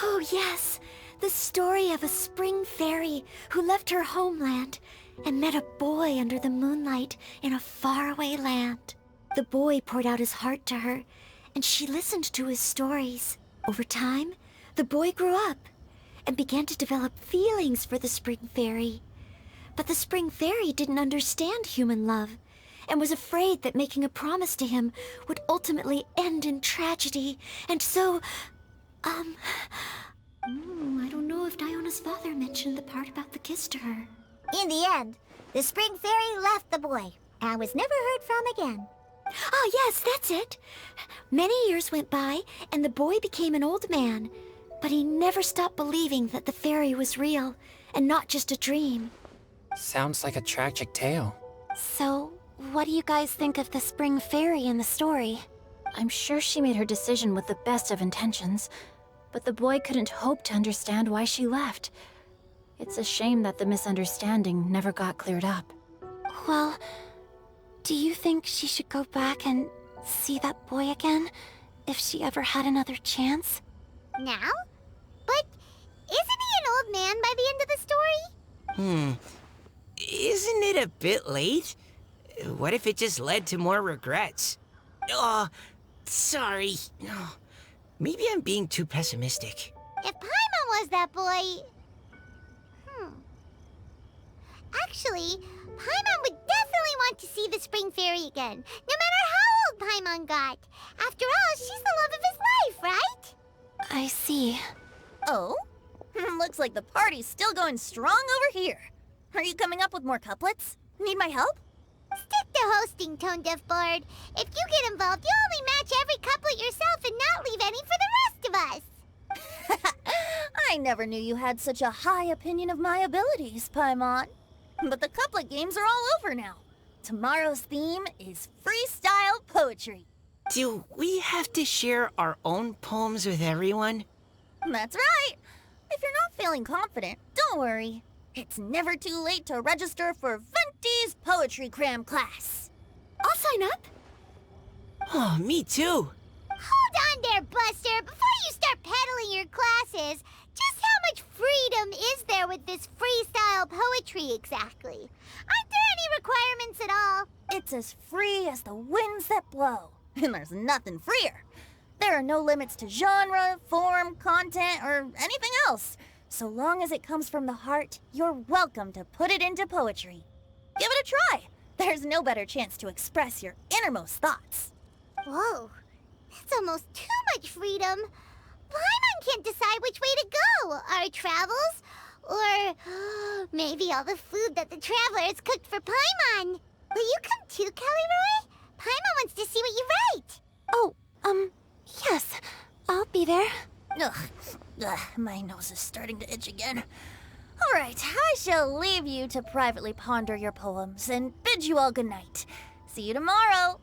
Oh, yes. The story of a spring fairy who left her homeland and met a boy under the moonlight in a faraway land. The boy poured out his heart to her, and she listened to his stories. Over time, the boy grew up and began to develop feelings for the spring fairy. But the spring fairy didn't understand human love and was afraid that making a promise to him would ultimately end in tragedy. And so, I don't know if Diona's father mentioned the part about the kiss to her. In the end, the spring fairy left the boy and was never heard from again. Ah, yes, that's it. Many years went by, and the boy became an old man, but he never stopped believing that the fairy was real and not just a dream. Sounds like a tragic tale. So, what do you guys think of the spring fairy in the story? I'm sure she made her decision with the best of intentions, but the boy couldn't hope to understand why she left. It's a shame that the misunderstanding never got cleared up. Well, do you think she should go back and see that boy again, if she ever had another chance? Now? But isn't he an old man by the end of the story? Isn't it a bit late? What if it just led to more regrets? Oh, sorry. Maybe I'm being too pessimistic. If Paimon was that boy... Actually, Paimon would definitely want to see the spring fairy again, no matter how old Paimon got. After all, she's the love of his life, right? I see. Oh? Looks like the party's still going strong over here. Are you coming up with more couplets? Need my help? Stick to hosting, Tone Deaf Bard. If you get involved, you'll only match every couplet yourself and not leave any for the rest of us. I never knew you had such a high opinion of my abilities, Paimon. But the couplet games are all over now. Tomorrow's theme is freestyle poetry. Do we have to share our own poems with everyone? That's right. If you're not feeling confident, don't worry. It's never too late to register for Venti's Poetry Cram class. I'll sign up. Oh, me too. Hold on there, Buster. Before you start peddling your classes, just how much freedom is there with this freestyle poetry exactly? Aren't there any requirements at all? It's as free as the winds that blow. And there's nothing freer. There are no limits to genre, form, content, or anything else. So long as it comes from the heart, you're welcome to put it into poetry. Give it a try. There's no better chance to express your innermost thoughts. Whoa, that's almost too much freedom. Paimon can't decide which way to go. Our travels? Or maybe all the food that the travelers cooked for Paimon. Will you come too, Kelly Roy? Paimon wants to see what you write. Oh, yes. I'll be there. Ugh, my nose is starting to itch again. All right, I shall leave you to privately ponder your poems and bid you all good night. See you tomorrow.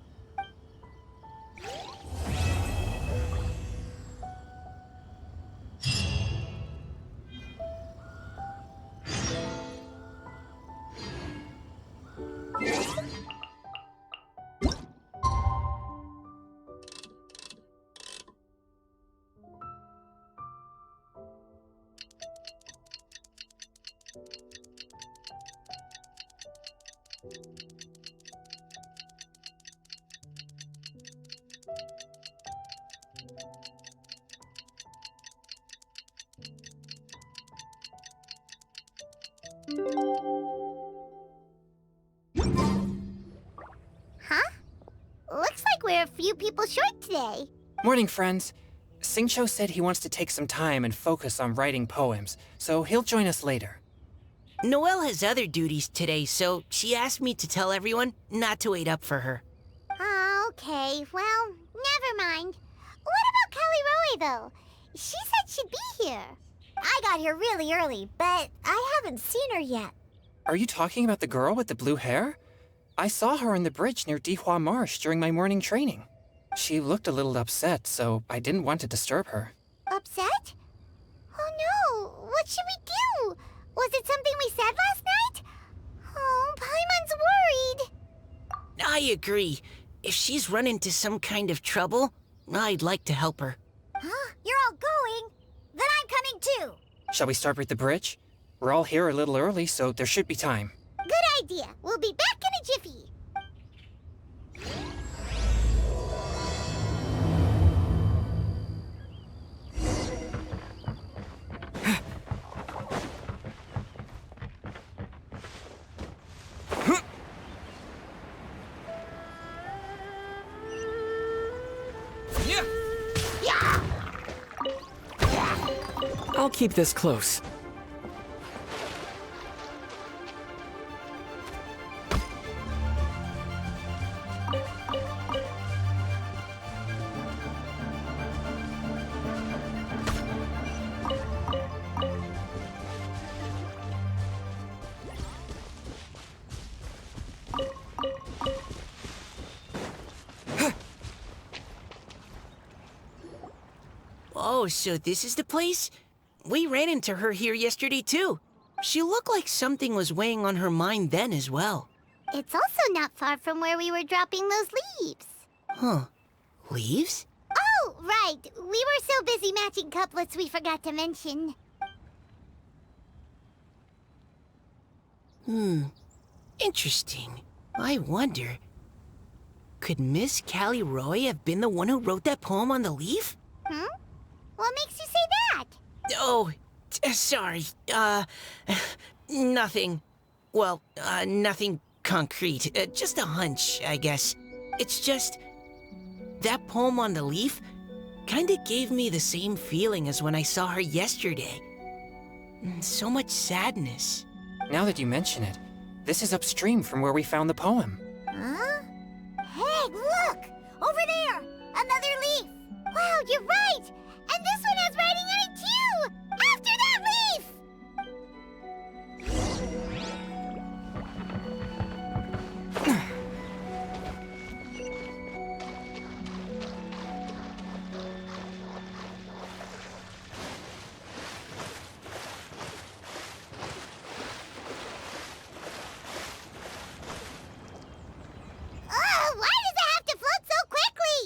Huh? Looks like we're a few people short today. Morning, friends. Singcho said he wants to take some time and focus on writing poems, so he'll join us later. Noelle has other duties today, so she asked me to tell everyone not to wait up for her. Oh, okay. Well, never mind. What about Kelly Roy, though? She said she'd be here. I got here really early, but I haven't seen her yet. Are you talking about the girl with the blue hair? I saw her on the bridge near Dihua Marsh during my morning training. She looked a little upset, so I didn't want to disturb her. Upset? Oh no, what should we do? Was it something we said last night? Oh, Paimon's worried. I agree. If she's run into some kind of trouble, I'd like to help her. Huh? You're all going? Then I'm need to. Shall we start with the bridge? We're all here a little early, so there should be time. Good idea. We'll be back in a jiffy. I'll keep this close. Oh, so this is the place? We ran into her here yesterday, too. She looked like something was weighing on her mind then as well. It's also not far from where we were dropping those leaves. Huh. Leaves? Oh, right. We were so busy matching couplets we forgot to mention. Interesting. I wonder, could Miss Callie Roy have been the one who wrote that poem on the leaf? What makes you say that? Oh, sorry. Nothing. Well, nothing concrete. Just a hunch, I guess. It's just, that poem on the leaf kinda gave me the same feeling as when I saw her yesterday. So much sadness. Now that you mention it, this is upstream from where we found the poem. Huh? Hey, look! Over there! Another leaf! Wow, you're right! And this one has writing on it too! After that leaf! Why does it have to float so quickly?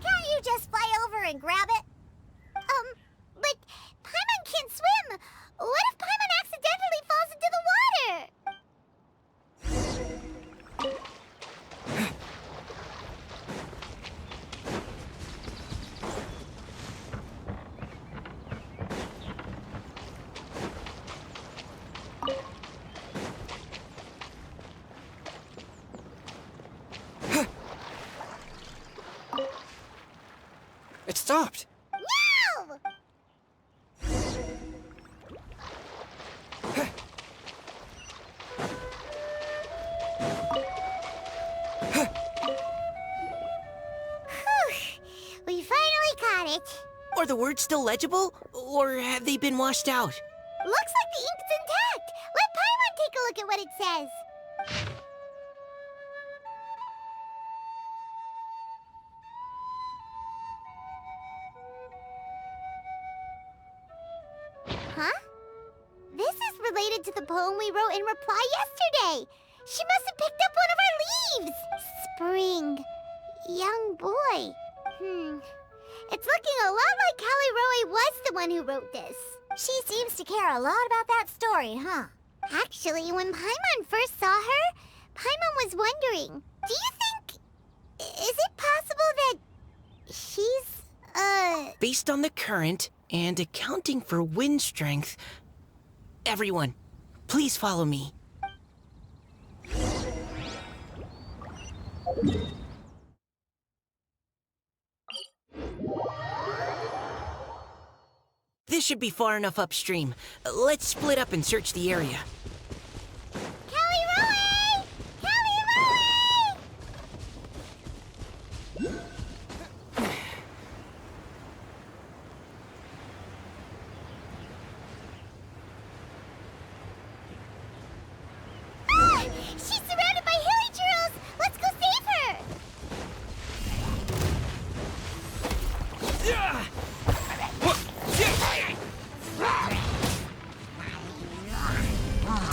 Can't you just fly over and grab it? But Paimon can't swim. What if Paimon accidentally falls into the water? It stopped! No! We finally caught it. Are the words still legible? Or have they been washed out? Looks like the ink's intact. Let Paimon take a look at what it says. Huh? This is related to the poem we wrote in reply yesterday. She must have picked up one of our leaves. Spring. Young boy. It's looking a lot like Callie Roy was the one who wrote this. She seems to care a lot about that story, huh? Actually, when Paimon first saw her, Paimon was wondering, do you think... is it possible that she's, Based on the current and accounting for wind strength, everyone, please follow me. This should be far enough upstream. Let's split up and search the area. Callie Roy! Callie Roy! She's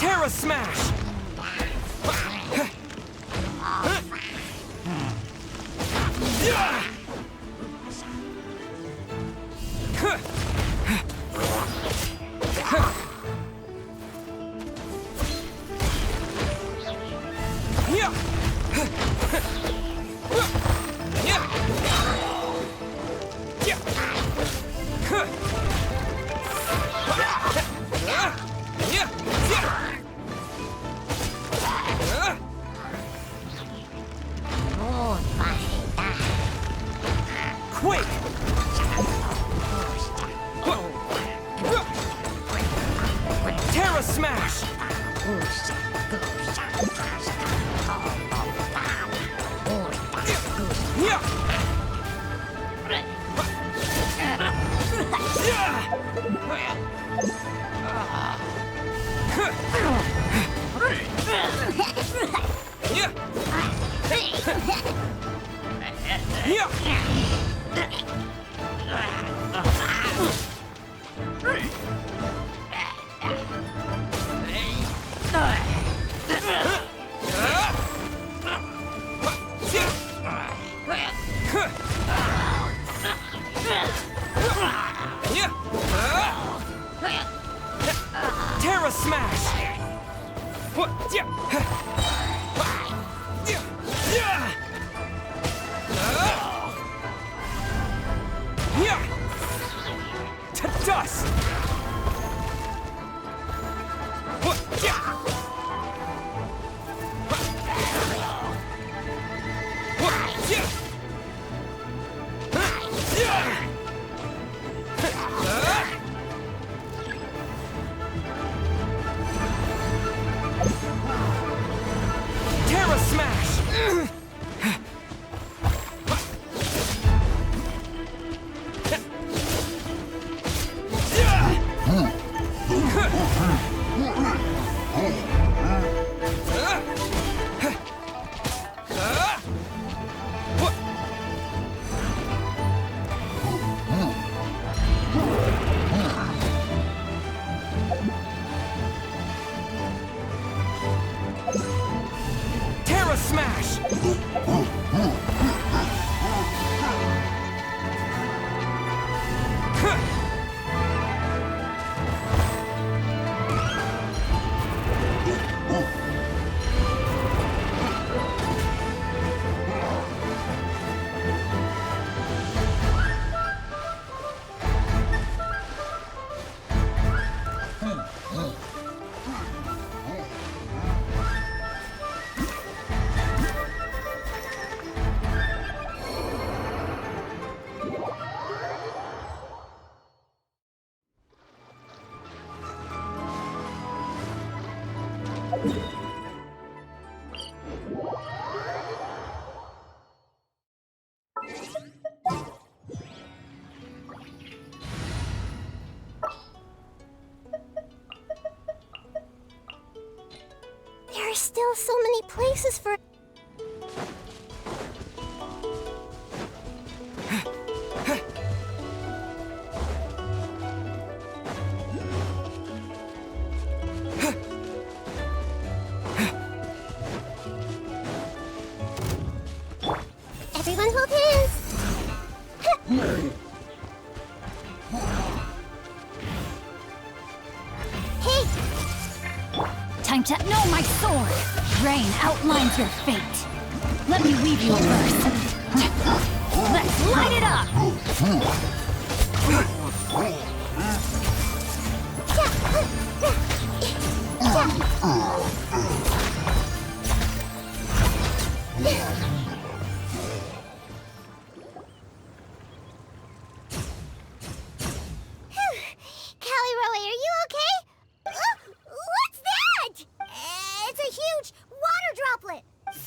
Terra Smash! Quake! Terra Smash! Terra Smash! To dust! Terra Smash! Terra Smash! There are still so many places for... Everyone hold hands! Hey! Time to... No, my sword! Rain outlines your fate. Let me weave you a verse. Let's light it up!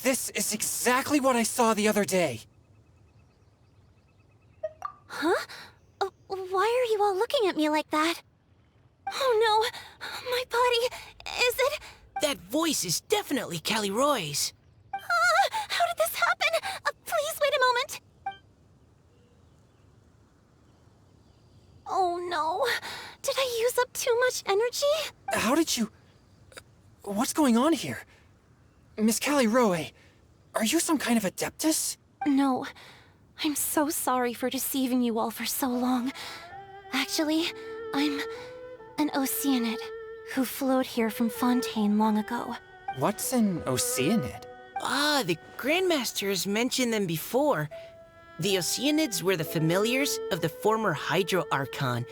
This is exactly what I saw the other day. Huh? Why are you all looking at me like that? Oh no! My body... Is it... That voice is definitely Callie Roy's. How did this happen? Please wait a moment. Oh no. Did I use up too much energy? How did you... What's going on here? Miss Callie Roe, are you some kind of adeptus? No. I'm so sorry for deceiving you all for so long. Actually, I'm an Oceanid who flowed here from Fontaine long ago. What's an Oceanid? Ah, the Grandmaster has mentioned them before. The Oceanids were the familiars of the former Hydro Archon.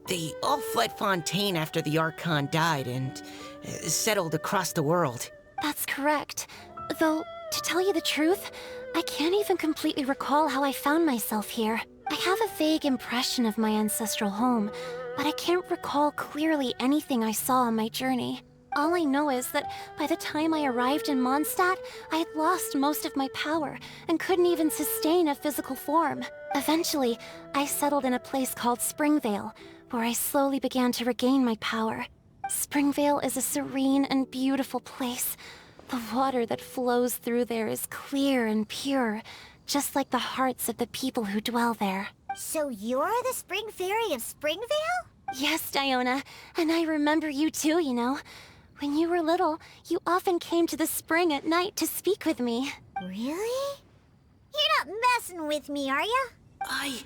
They all fled Fontaine after the Archon died and settled across the world. That's correct. Though, to tell you the truth, I can't even completely recall how I found myself here. I have a vague impression of my ancestral home, but I can't recall clearly anything I saw on my journey. All I know is that by the time I arrived in Mondstadt, I had lost most of my power and couldn't even sustain a physical form. Eventually, I settled in a place called Springvale, where I slowly began to regain my power. Springvale is a serene and beautiful place. The water that flows through there is clear and pure, just like the hearts of the people who dwell there. So you're the Spring Fairy of Springvale? Yes, Diona, and I remember you too, you know. When you were little, you often came to the spring at night to speak with me. Really? You're not messing with me, are ya? I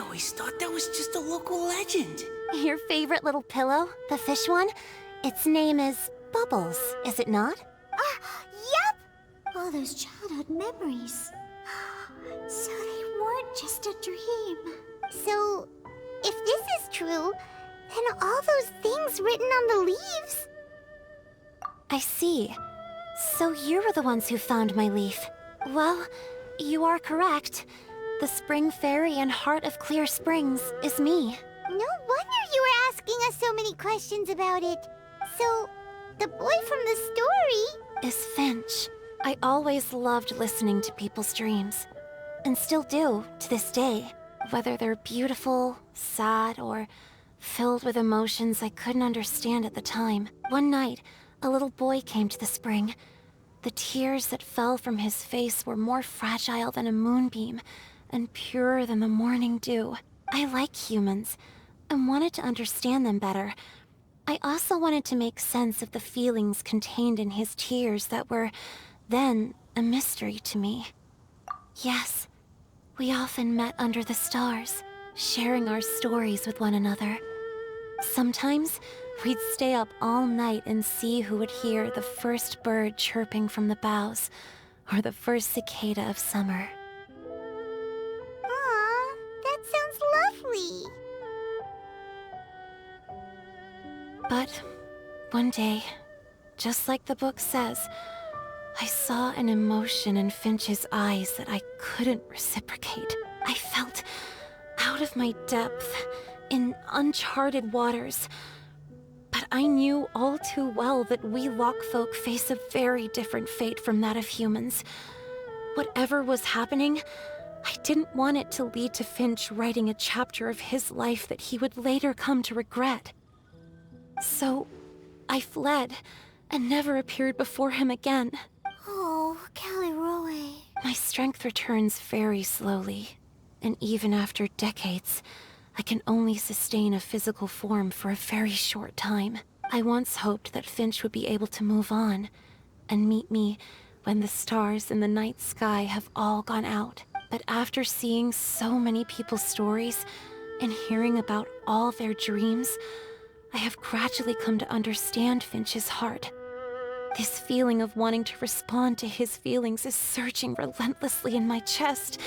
always thought that was just a local legend. Your favorite little pillow, the fish one? Its name is Bubbles, is it not? Yep! All those childhood memories. So they weren't just a dream. So, if this is true, then all those things written on the leaves... I see. So you were the ones who found my leaf. Well, you are correct. The Spring Fairy and Heart of Clear Springs is me. No wonder you were asking us so many questions about it. So, the boy from the story... is Finch. I always loved listening to people's dreams. And still do, to this day. Whether they're beautiful, sad, or filled with emotions I couldn't understand at the time. One night, a little boy came to the spring. The tears that fell from his face were more fragile than a moonbeam, and purer than the morning dew. I like humans, and wanted to understand them better. I also wanted to make sense of the feelings contained in his tears that were, then, a mystery to me. Yes, we often met under the stars, sharing our stories with one another. Sometimes, we'd stay up all night and see who would hear the first bird chirping from the boughs, or the first cicada of summer. Aw, that sounds lovely. But one day, just like the book says, I saw an emotion in Finch's eyes that I couldn't reciprocate. I felt out of my depth, in uncharted waters. But I knew all too well that we Lockfolk face a very different fate from that of humans. Whatever was happening, I didn't want it to lead to Finch writing a chapter of his life that he would later come to regret. So, I fled, and never appeared before him again. Oh, Callie Roe. My strength returns very slowly, and even after decades, I can only sustain a physical form for a very short time. I once hoped that Finch would be able to move on, and meet me when the stars in the night sky have all gone out. But after seeing so many people's stories, and hearing about all their dreams, I have gradually come to understand Finch's heart. This feeling of wanting to respond to his feelings is surging relentlessly in my chest,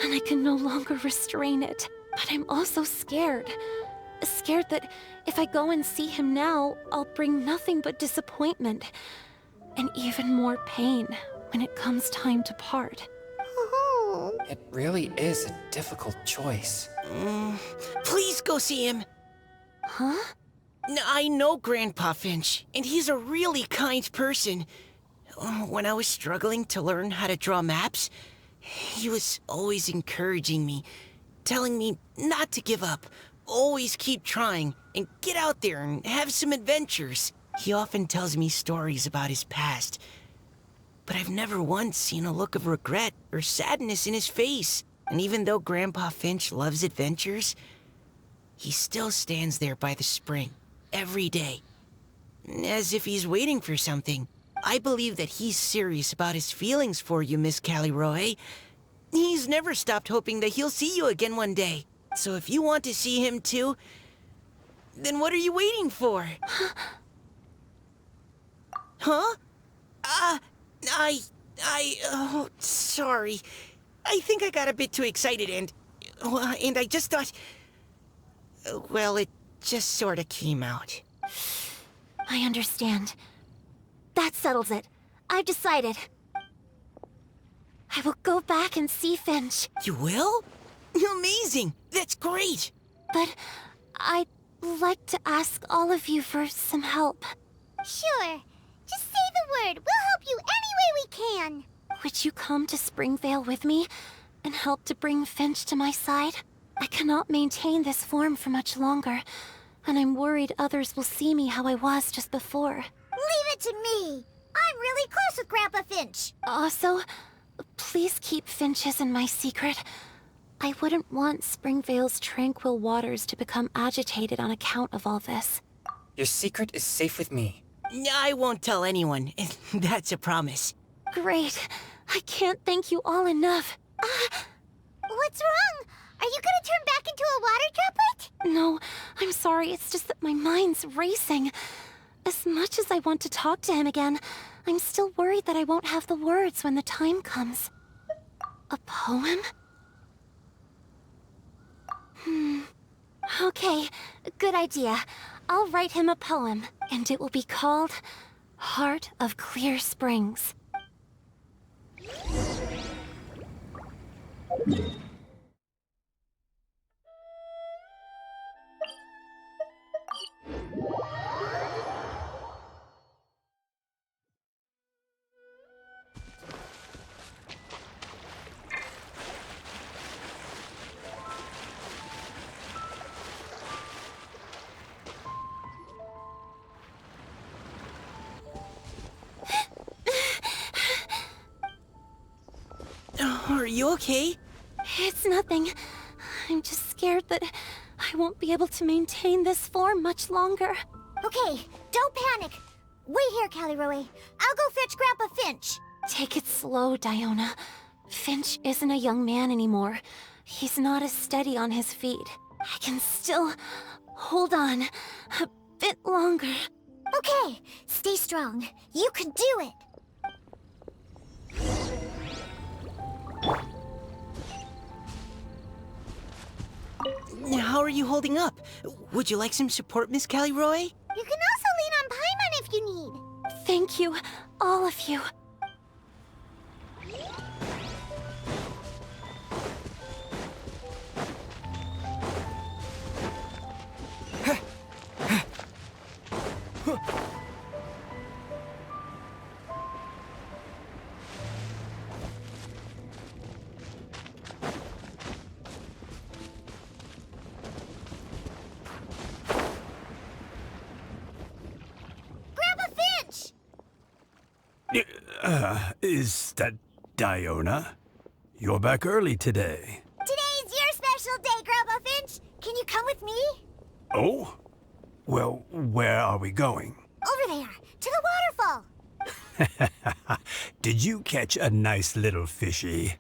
and I can no longer restrain it. But I'm also scared. Scared that if I go and see him now, I'll bring nothing but disappointment, and even more pain when it comes time to part. Oh. It really is a difficult choice. Please go see him. Huh? I know Grandpa Finch, and he's a really kind person. When I was struggling to learn how to draw maps, he was always encouraging me, telling me not to give up, always keep trying, and get out there and have some adventures. He often tells me stories about his past, but I've never once seen a look of regret or sadness in his face. And even though Grandpa Finch loves adventures, he still stands there by the spring every day, as if he's waiting for something. I believe that he's serious about his feelings for you, Miss Callie-Roe. He's never stopped hoping that he'll see you again one day. So if you want to see him too, then what are you waiting for? Huh? Oh, sorry. I think I got a bit too excited and I just thought, well, it just sort of came out. I understand. That settles it. I've decided. I will go back and see Finch. You will? Amazing! That's great! But I'd like to ask all of you for some help. Sure. Just say the word. We'll help you any way we can. Would you come to Springvale with me and help to bring Finch to my side? I cannot maintain this form for much longer, and I'm worried others will see me how I was just before. Leave it to me. I'm really close with Grandpa Finch. Also, please keep Finch's in my secret. I wouldn't want Springvale's tranquil waters to become agitated on account of all this. Your secret is safe with me. I won't tell anyone. That's a promise. Great. I can't thank you all enough. What's wrong? Are you gonna turn back into a water droplet? No, I'm sorry. It's just that my mind's racing. As much as I want to talk to him again, I'm still worried that I won't have the words when the time comes. A poem? Okay, good idea. I'll write him a poem, and it will be called Heart of Clear Springs. Are you okay? It's nothing. I'm just scared that I won't be able to maintain this form much longer. Okay, don't panic. Wait here, Callie-Roe. I'll go fetch Grandpa Finch. Take it slow, Diona. Finch isn't a young man anymore. He's not as steady on his feet. I can still hold on a bit longer. Okay, stay strong. You can do it. How are you holding up? Would you like some support, Miss Callie-Roe? You can also lean on Paimon if you need. Thank you, all of you. Is that Diona? You're back early today. Today's your special day, Grandpa Finch. Can you come with me? Oh? Well, where are we going? Over there, to the waterfall. Did you catch a nice little fishy?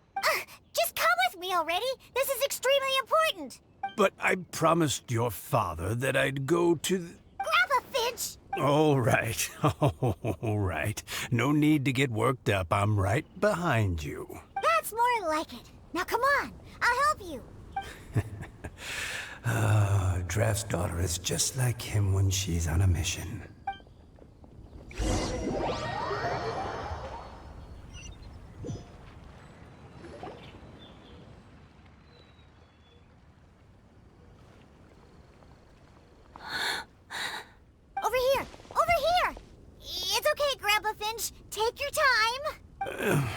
Just come with me already. This is extremely important. But I promised your father that I'd go to the... Grandpa Finch! All right. All right. No need to get worked up. I'm right behind you. That's more like it. Now come on. I'll help you. Draft's daughter is just like him when she's on a mission. Over here! Over here! It's okay, Grandpa Finch. Take your time.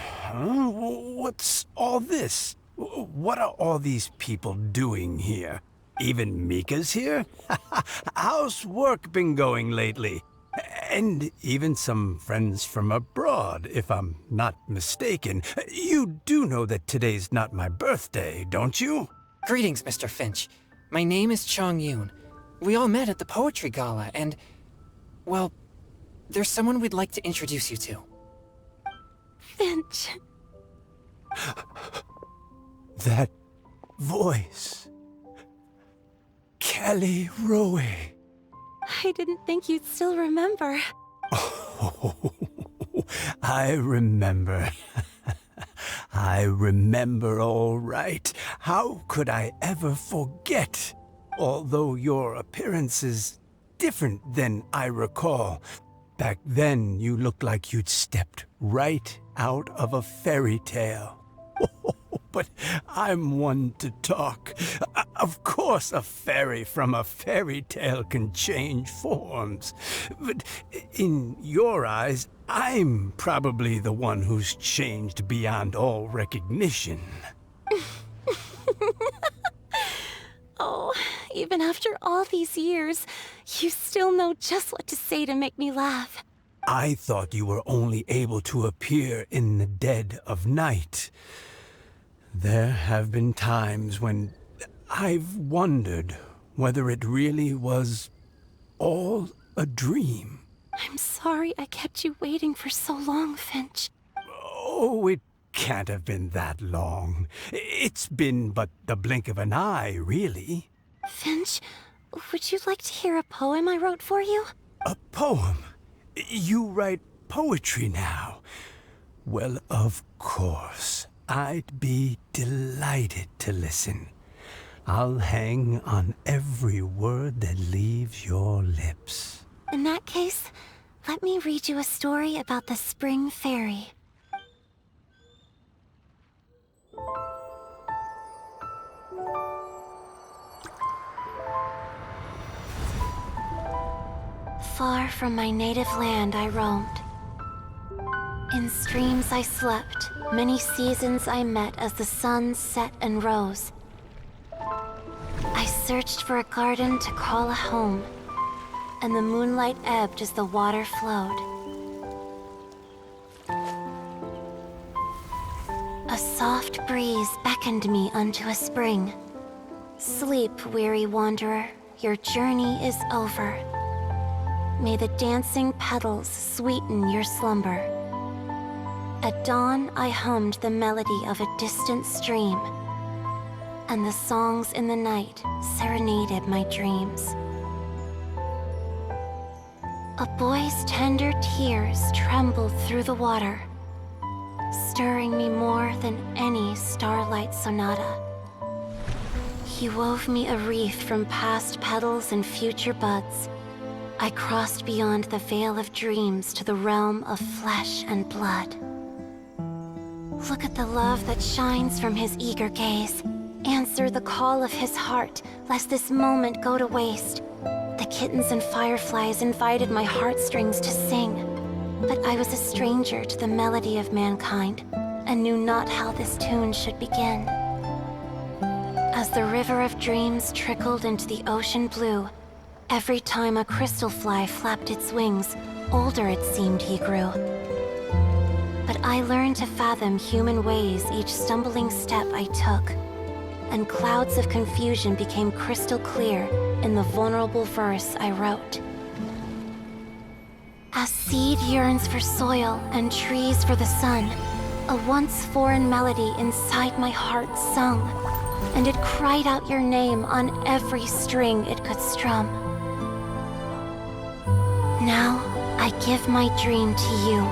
What's all this? What are all these people doing here? Even Mika's here? How's work been going lately? And even some friends from abroad, if I'm not mistaken. You do know that today's not my birthday, don't you? Greetings, Mr. Finch. My name is Chong Yoon. We all met at the Poetry Gala, and... well, there's someone we'd like to introduce you to. Finch. That voice. Kelly Rowe. I didn't think you'd still remember. Oh, I remember. I remember all right. How could I ever forget? Although your appearance is different than I recall. Back then, you looked like you'd stepped right out of a fairy tale. But I'm one to talk. Of course, a fairy from a fairy tale can change forms. But in your eyes, I'm probably the one who's changed beyond all recognition. Oh, even after all these years, you still know just what to say to make me laugh. I thought you were only able to appear in the dead of night. There have been times when I've wondered whether it really was all a dream. I'm sorry I kept you waiting for so long, Finch. Oh, it can't have been that long. It's been but the blink of an eye, really. Finch, would you like to hear a poem I wrote for you? A poem? You write poetry now? Well, of course. I'd be delighted to listen. I'll hang on every word that leaves your lips. In that case, let me read you a story about the Spring Fairy. Far from my native land I roamed. In streams I slept, many seasons I met as the sun set and rose. I searched for a garden to call a home, and the moonlight ebbed as the water flowed. A soft breeze beckoned me unto a spring. Sleep, weary wanderer, your journey is over. May the dancing petals sweeten your slumber. At dawn, I hummed the melody of a distant stream, and the songs in the night serenaded my dreams. A boy's tender tears trembled through the water, stirring me more than any starlight sonata. He wove me a wreath from past petals and future buds. I crossed beyond the veil of dreams to the realm of flesh and blood. Look at the love that shines from his eager gaze. Answer the call of his heart, lest this moment go to waste. The kittens and fireflies invited my heartstrings to sing, but I was a stranger to the melody of mankind, and knew not how this tune should begin. As the river of dreams trickled into the ocean blue, every time a crystal fly flapped its wings, older it seemed he grew. But I learned to fathom human ways each stumbling step I took, and clouds of confusion became crystal clear in the vulnerable verse I wrote. As seed yearns for soil and trees for the sun, a once foreign melody inside my heart sung, and it cried out your name on every string it could strum. Now I give my dream to you.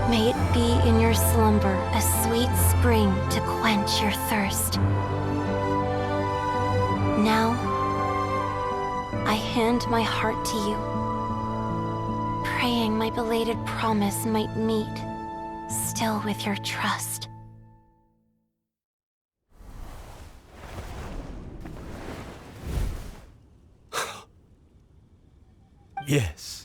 May it be in your slumber a sweet spring to quench your thirst. Now, I hand my heart to you, praying my belated promise might meet, still with your trust. Yes.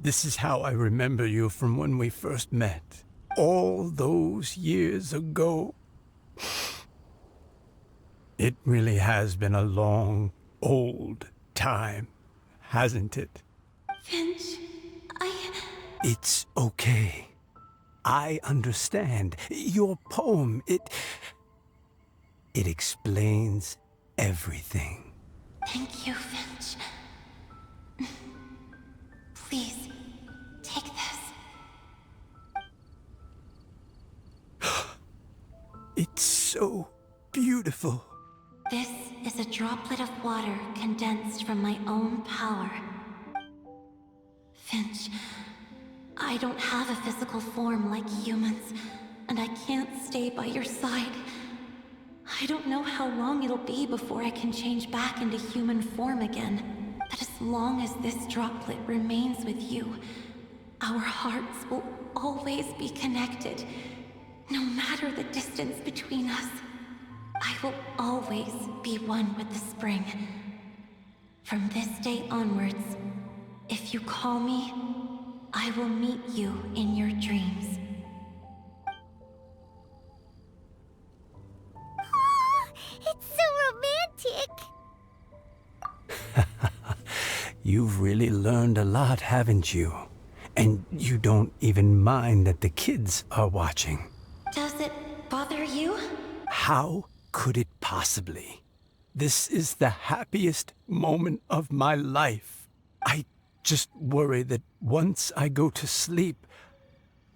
This is how I remember you from when we first met. All those years ago. It really has been a long, old time, hasn't it? Finch, It's okay. I understand. Your poem, it explains everything. Thank you, Finch. Please, take this. It's so beautiful. This is a droplet of water condensed from my own power. Finch, I don't have a physical form like humans, and I can't stay by your side. I don't know how long it'll be before I can change back into human form again. But as long as this droplet remains with you, our hearts will always be connected, no matter the distance between us. I will always be one with the spring. From this day onwards, if you call me, I will meet you in your dreams. Oh, it's so romantic. You've really learned a lot, haven't you? And you don't even mind that the kids are watching. Does it bother you? How could it possibly? This is the happiest moment of my life. I just worry that once I go to sleep,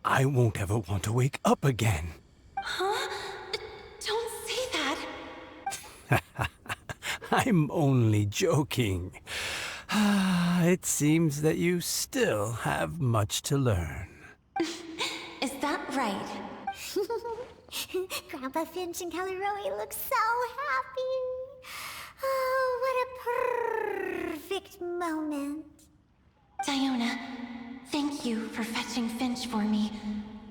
I won't ever want to wake up again. Huh? Don't say that. I'm only joking. It seems that you still have much to learn. Is that right? Grandpa Finch and Kelly-Roe look so happy. Oh, what a perfect moment. Diona, thank you for fetching Finch for me.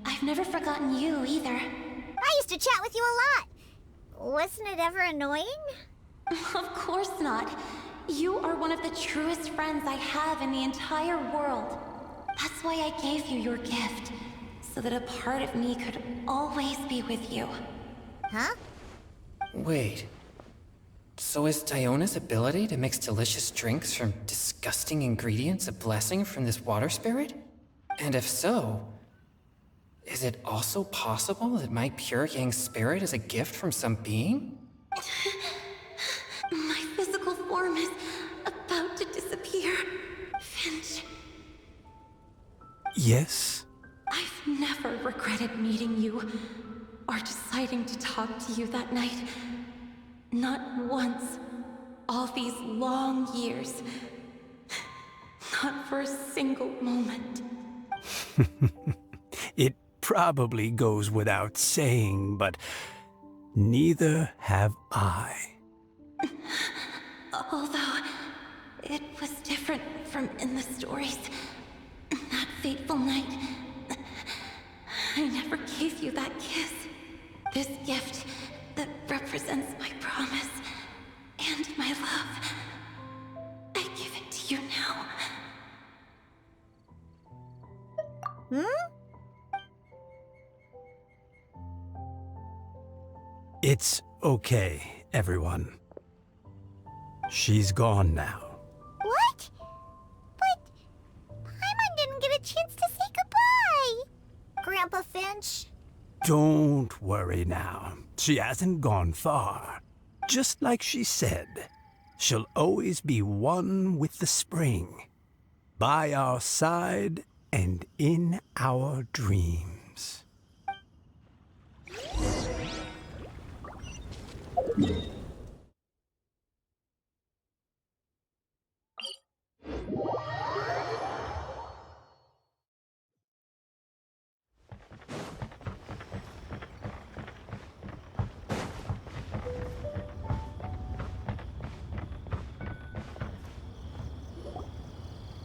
I've never forgotten you either. I used to chat with you a lot. Wasn't it ever annoying? Of course not. You are one of the truest friends I have in the entire world. That's why I gave you your gift, so that a part of me could always be with you. Huh? Wait. So is Diona's ability to mix delicious drinks from disgusting ingredients a blessing from this water spirit? And if so, is it also possible that my pure yang spirit is a gift from some being? My physical form is about to disappear. Finch, Yes? I've never regretted meeting you or deciding to talk to you that night. Not once. All these long years. Not for a single moment. It probably goes without saying, but neither have I. Although, it was different from in the stories. That fateful night, I never gave you that kiss. This gift that represents my promise and my love. I give it to you now. It's okay, everyone. She's gone now. What? But Paimon didn't get a chance to say goodbye. Grandpa Finch. Don't worry now. She hasn't gone far. Just like she said, she'll always be one with the spring. By our side and in our dreams.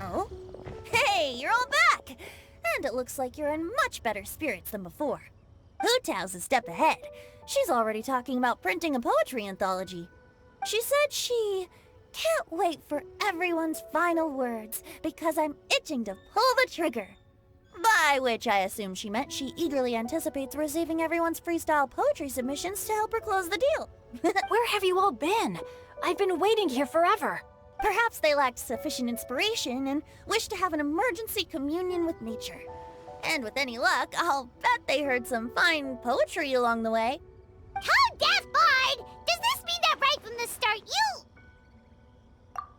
Oh? Hey, you're all back! And it looks like you're in much better spirits than before. Hu-Tao's a step ahead. She's already talking about printing a poetry anthology. She said she can't wait for everyone's final words because I'm itching to pull the trigger. By which I assume she meant she eagerly anticipates receiving everyone's freestyle poetry submissions to help her close the deal. Where have you all been? I've been waiting here forever. Perhaps they lacked sufficient inspiration and wished to have an emergency communion with nature. And with any luck, I'll bet they heard some fine poetry along the way. Code Death Bard! Does this mean that right from the start you...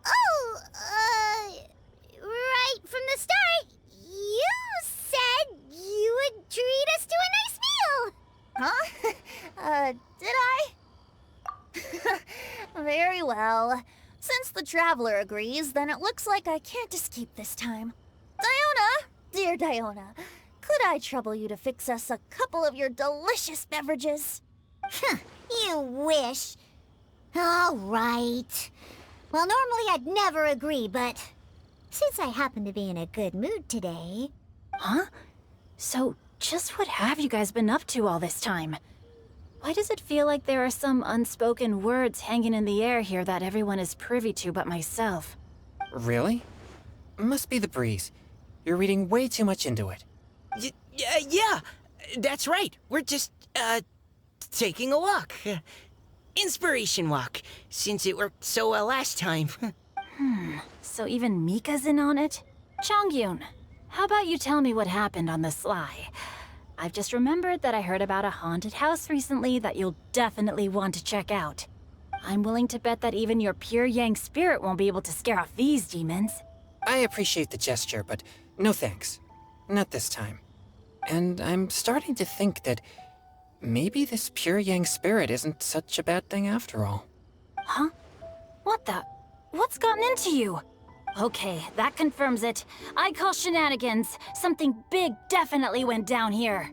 Oh, right from the start? well. Since the Traveler agrees, then it looks like I can't escape this time. Diona! Dear Diona, could I trouble you to fix us a couple of your delicious beverages? You wish. All right. Well, normally I'd never agree, but since I happen to be in a good mood today... Huh? So, just what have you guys been up to all this time? Why does it feel like there are some unspoken words hanging in the air here that everyone is privy to but myself? Really? Must be the breeze. You're reading way too much into it. Yeah, that's right. We're just, taking a walk. Inspiration walk, since it worked so well last time. So even Mika's in on it? Chongyun, how about you tell me what happened on the sly? I've just remembered that I heard about a haunted house recently that you'll definitely want to check out. I'm willing to bet that even your pure Yang spirit won't be able to scare off these demons. I appreciate the gesture, but no thanks. Not this time. And I'm starting to think that maybe this pure Yang spirit isn't such a bad thing after all. Huh? What the? What's gotten into you? Okay, that confirms it. I call shenanigans. Something big definitely went down here.